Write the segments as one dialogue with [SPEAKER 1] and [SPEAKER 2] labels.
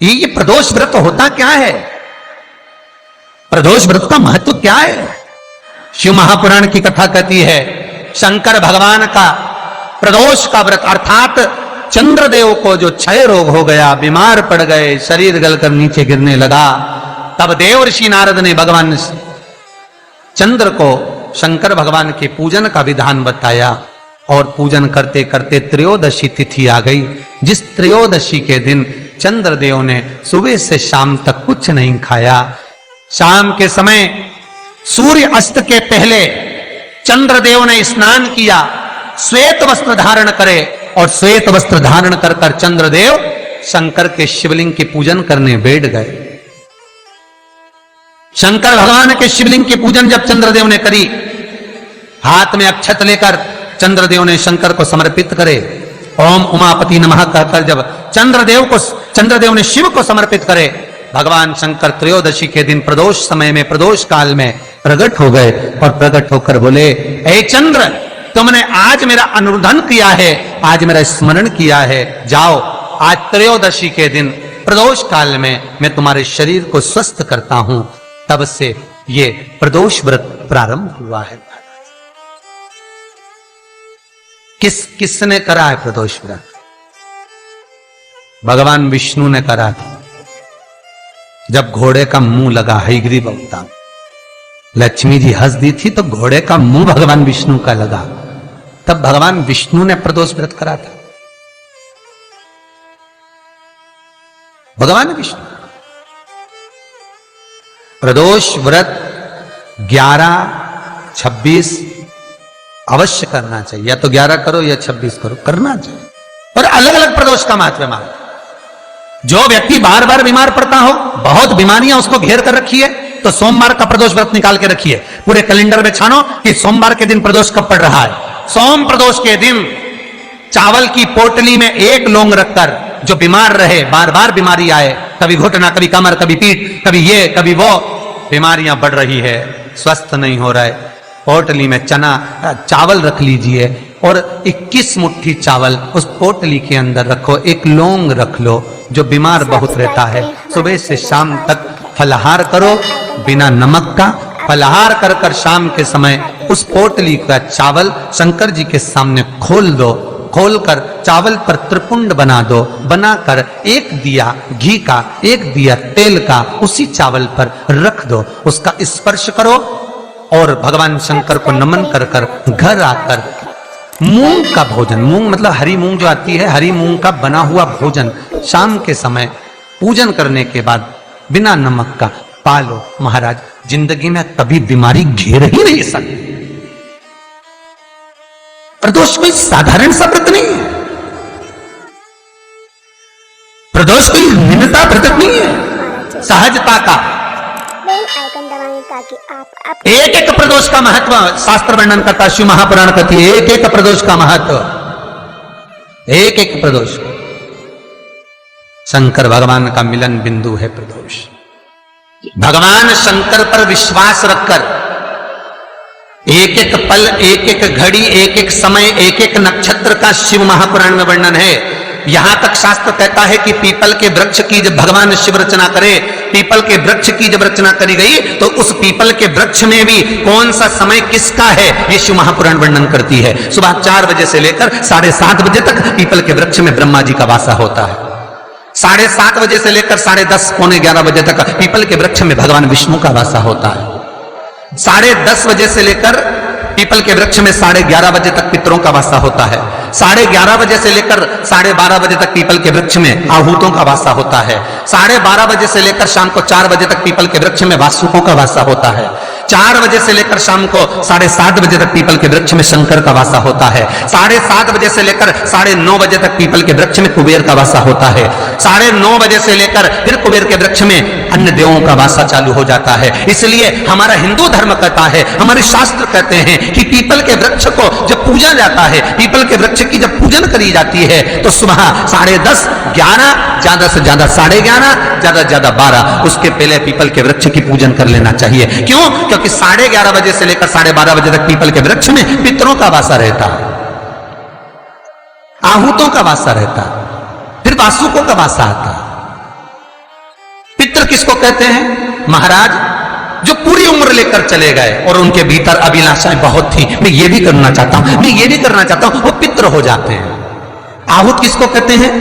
[SPEAKER 1] ये प्रदोष व्रत होता क्या है? प्रदोष व्रत का महत्व क्या है? शिव महापुराण की कथा कहती है शंकर भगवान का प्रदोष का व्रत, अर्थात चंद्रदेव को जो क्षय रोग हो गया, बीमार पड़ गए, शरीर गलकर नीचे गिरने लगा, तब देवर्षि नारद ने भगवान चंद्र को शंकर भगवान के पूजन का विधान बताया और पूजन करते करते त्रयोदशी तिथि आ गई। जिस त्रयोदशी के दिन चंद्रदेव ने सुबह से शाम तक कुछ नहीं खाया। शाम के समय सूर्य अस्त के पहले चंद्रदेव ने स्नान किया, श्वेत वस्त्र धारण करे और श्वेत वस्त्र धारण कर कर चंद्रदेव शंकर के शिवलिंग के पूजन करने बैठ गए। शंकर भगवान के शिवलिंग के पूजन जब चंद्रदेव ने करी, हाथ में अक्षत लेकर चंद्रदेव ने शंकर को समर्पित करे, ओम उमापति नमः कहकर जब चंद्रदेव ने शिव को समर्पित करे, भगवान शंकर त्रयोदशी के दिन प्रदोष समय में, प्रदोष काल में प्रकट हो गए और प्रकट होकर बोले, हे चंद्र, तुमने आज मेरा अनुरोधन किया है, आज मेरा स्मरण किया है, जाओ आज त्रयोदशी के दिन प्रदोष काल में मैं तुम्हारे शरीर को स्वस्थ करता हूं। तब से ये प्रदोष व्रत प्रारंभ हुआ है। किसने करा है प्रदोष व्रत? भगवान विष्णु ने करा था। जब घोड़े का मुंह लगा, हयग्रीव अवतार, लक्ष्मी जी हंस दी थी तो घोड़े का मुंह भगवान विष्णु का लगा, तब भगवान विष्णु ने प्रदोष व्रत करा था। भगवान विष्णु प्रदोष व्रत 11, 26 अवश्य करना चाहिए। या तो 11 करो या 26 करो, करना चाहिए। और अलग अलग प्रदोष का महत्व मान। जो व्यक्ति बार बार बीमार पड़ता हो, बहुत बीमारियां उसको घेर कर रखी है, तो सोमवार का प्रदोष व्रत निकाल के रखिए। पूरे कैलेंडर में छानो कि सोमवार के दिन प्रदोष कब पड़ रहा है। सोम प्रदोष के दिन चावल की पोटली में एक लौंग रखकर जो बीमार रहे, बार बार बीमारी आए, कभी घुटना, कभी कमर, कभी पीठ, कभी ये कभी वो, बीमारियां बढ़ रही है, स्वस्थ नहीं हो रहा है, पोटली में चावल रख लीजिए और 21 मुट्ठी चावल उस पोटली के अंदर रखो, एक लौंग रख लो। जो बीमार बहुत रहता है, सुबह से शाम तक फलाहार करो, बिना नमक का फलाहार कर कर शाम के समय उस पोटली का चावल शंकर जी के सामने खोल दो, खोलकर चावल पर त्रिपुंड बना दो, बनाकर एक दिया घी का, एक दिया तेल का उसी चावल पर रख दो, उसका स्पर्श करो और भगवान शंकर को नमन कर कर घर आकर मूंग का भोजन, मूंग मतलब हरी मूंग जो आती है, हरी मूंग का बना हुआ भोजन शाम के समय पूजन करने के बाद बिना नमक का पालो। महाराज, जिंदगी में कभी बीमारी घेर ही नहीं सकती। प्रदोष कोई साधारण सा व्रत नहीं है, प्रदोष कोई भिन्नता व्रत नहीं है, सहजता का। एक एक प्रदोष का महत्व शास्त्र वर्णन करता, शिव महापुराण कहती है एक एक प्रदोष का महत्व, एक एक प्रदोष। शंकर भगवान का मिलन बिंदु है प्रदोष। भगवान शंकर पर विश्वास रखकर एक एक पल, एक एक घड़ी, एक एक समय, एक एक नक्षत्र का शिव महापुराण में वर्णन है। यहां तक शास्त्र कहता है कि पीपल के वृक्ष की जब भगवान शिव रचना करे, पीपल के वृक्ष की जब रचना करी गई तो उस पीपल के वृक्ष में भी कौन सा समय किसका है, ये शिव महापुराण वर्णन करती है। सुबह 4 बजे से लेकर 7:30 बजे तक पीपल के वृक्ष में ब्रह्मा जी का वासा होता है। 7:30 बजे से लेकर 10:30, पौने 11 बजे तक पीपल के वृक्ष में भगवान विष्णु का वासा होता है। 10:30 बजे से लेकर पीपल के वृक्ष में 11:30 बजे तक पितरों का वासा होता है। 11:30 बजे से लेकर 12:30 बजे तक पीपल के वृक्ष में आहूतों का वासा होता है। 12:30 बजे से लेकर शाम को 4 बजे तक पीपल के वृक्ष में वासुकों का वासा होता है। 4 बजे से लेकर शाम को 7:30 बजे तक पीपल के वृक्ष में शंकर का वासा होता है। 7:30 बजे से लेकर 9:30 बजे तक पीपल के वृक्ष में कुबेर का वासा होता है। 9:30 बजे से लेकर फिर कुबेर के वृक्ष में अन्य देवों का वासा चालू हो जाता है। इसलिए हमारा हिंदू धर्म कहता है, हमारे शास्त्र कहते हैं कि पीपल के वृक्ष को जब पूजा जाता है, पीपल के वृक्ष की जब पूजन करी जाती है तो सुबह 10:30, 11, ज्यादा से ज्यादा 11:30, ज्यादा से ज्यादा 12, उसके पहले पीपल के वृक्ष की पूजन कर लेना चाहिए। क्यों? क्योंकि 11:30 बजे से लेकर 12:30 बजे तक पीपल के वृक्ष में पितरों का वासा रहता है, आहूतों का वासा रहता है, फिर वासुकों का वासा आता है। किसको कहते हैं? महाराज जो पूरी उम्र लेकर चले गए और उनके भीतर अभिलाषाएं बहुत थी, मैं ये भी करना चाहता हूं, मैं ये भी करना चाहता हूं, वो पितृ हो जाते हैं। आहूत किसको कहते हैं?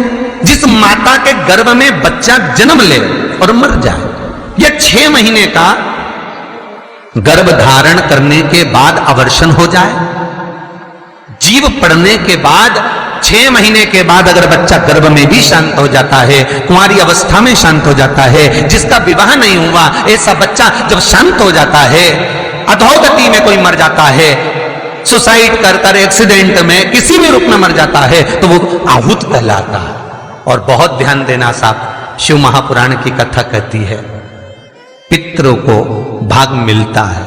[SPEAKER 1] जिस माता के गर्भ में बच्चा जन्म ले और मर जाए, या 6 महीने का गर्भ धारण करने के बाद अवर्षण हो जाए, जीव पड़ने के बाद 6 महीने के बाद अगर बच्चा गर्भ में भी शांत हो जाता है, कुंवारी अवस्था में शांत हो जाता है, जिसका विवाह नहीं हुआ ऐसा बच्चा जब शांत हो जाता है, अधोगति में कोई मर जाता है, सुसाइड कर एक्सीडेंट में किसी भी रूप में मर जाता है, तो वो आहूत कहलाता है। और बहुत ध्यान देना साहब, शिव महापुराण की कथा कहती है पितरों को भाग मिलता है,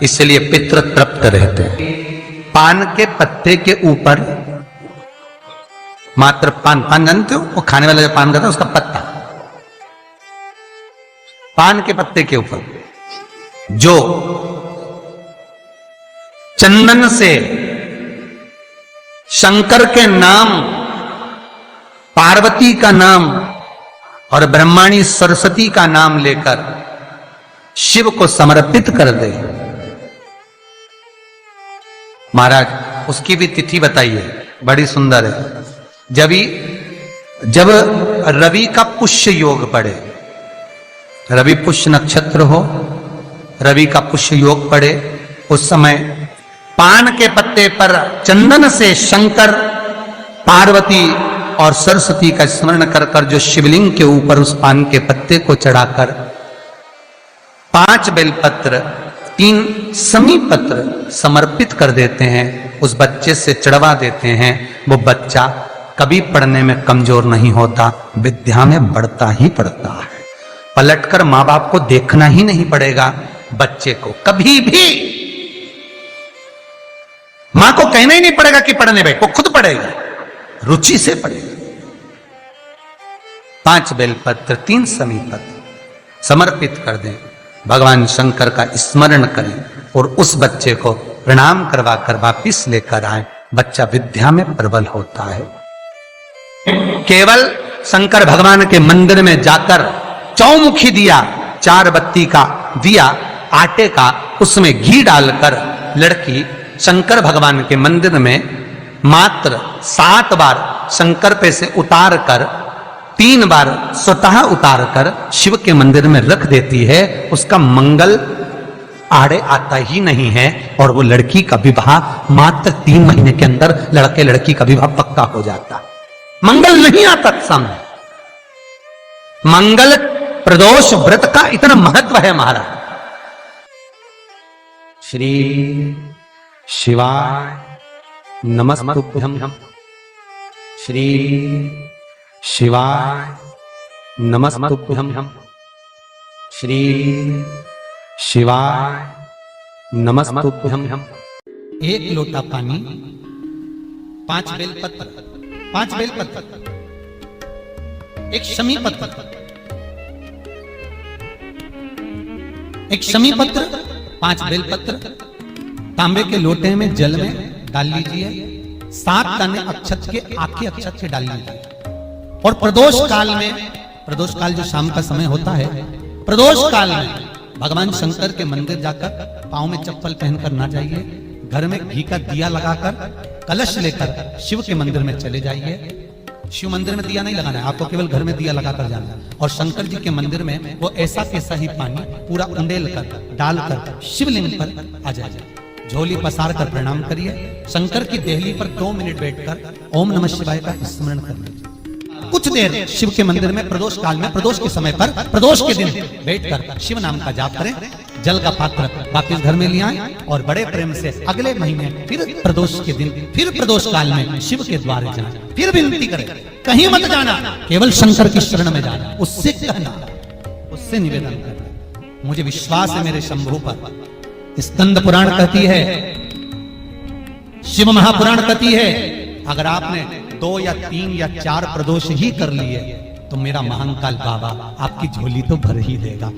[SPEAKER 1] इसलिए पितृ तृप्त रहते हैं। पान के पत्ते के ऊपर मात्र पान जानते हो, वो खाने वाला जो पान करता है उसका पत्ता, पान के पत्ते के ऊपर जो चंदन से शंकर के नाम, पार्वती का नाम और ब्रह्माणी सरस्वती का नाम लेकर शिव को समर्पित कर दे, महाराज उसकी भी तिथि बताइए, बड़ी सुंदर है। जब रवि का पुष्य योग पड़े, रवि पुष्य नक्षत्र हो, रवि का पुष्य योग पड़े, उस समय पान के पत्ते पर चंदन से शंकर, पार्वती और सरस्वती का स्मरण कर कर जो शिवलिंग के ऊपर उस पान के पत्ते को चढ़ाकर 5 बेलपत्र 3 समी पत्र समर्पित कर देते हैं, उस बच्चे से चढ़वा देते हैं, वो बच्चा कभी पढ़ने में कमजोर नहीं होता, विद्या में बढ़ता ही पड़ता है। पलटकर माँ बाप को देखना ही नहीं पड़ेगा बच्चे को, कभी भी मां को कहना ही नहीं पड़ेगा कि पढ़ने बैठ, वो खुद पढ़ेगा, रुचि से पढ़ेगा। 5 बेलपत्र 3 समी पत्र समर्पित कर दें, भगवान शंकर का स्मरण करें और उस बच्चे को प्रणाम करवा कर वापिस लेकर आए, बच्चा विद्या में प्रबल होता है। केवल शंकर भगवान के मंदिर में जाकर चौमुखी दिया, 4 बत्ती का दिया आटे का, उसमें घी डालकर लड़की शंकर भगवान के मंदिर में मात्र 7 बार शंकर पे से उतार कर 3 बार स्वतः उतार कर शिव के मंदिर में रख देती है, उसका मंगल आड़े आता ही नहीं है और वो लड़की का विवाह मात्र 3 महीने के अंदर लड़के लड़की का विवाह पक्का हो जाता। मंगल नहीं आता सामने। मंगल प्रदोष व्रत का इतना महत्व है महाराज। श्री शिवाय नमस्तुभ्यं, श्री शिवाय नमस्तुभ्यं, श्री शिवाय नमस्तुभ्यं। 1 लोटा पानी, 5 बेलपत्र, 5 बेलपत्र, 1 शमी पत्र, 1 शमी पत्र, 5 बेलपत्र तांबे के लोटे में जल में डाल लीजिए, 7 दाने अक्षत के आखे अक्षत से डाल लीजिए और प्रदोष काल में, प्रदोष काल जो शाम का समय होता है, प्रदोष काल में भगवान शंकर के मंदिर जाकर पांव में चप्पल पहनकर ना जाइए, घर में घी का दिया लगाकर कलश लेकर शिव के मंदिर में चले जाइए। शिव मंदिर में दिया नहीं लगाना है आपको, केवल घर में दिया लगाकर जाना है और शंकर जी के मंदिर में वो ऐसा कैसा ही पानी पूरा उंडेल कर डालकर शिवलिंग पर आ जाए, झोली पसार कर प्रणाम करिए, शंकर की देहली पर 2 मिनट बैठकर ओम नमः शिवाय का स्मरण कर लीजिए। कुछ देर शिव के मंदिर में प्रदोष काल में, प्रदोष के समय पर, प्रदोष के दिन बैठकर शिव नाम का जाप करें, जल का पात्र वापिस घर में ले आए और बड़े प्रेम से अगले महीने फिर प्रदोष के दिन, फिर प्रदोष काल में शिव के द्वारे जाए, फिर विनती करें, कहीं मत जाना, केवल शंकर की शरण में जाना, उससे कहना, उससे निवेदन करना। मुझे विश्वास है मेरे शंभु पर। स्कंद पुराण कहती है, शिव महापुराण कहती है, अगर आपने 2 या 3 या 4 प्रदोष ही कर लिए तो मेरा महाकाल बाबा आपकी झोली तो भर ही देगा।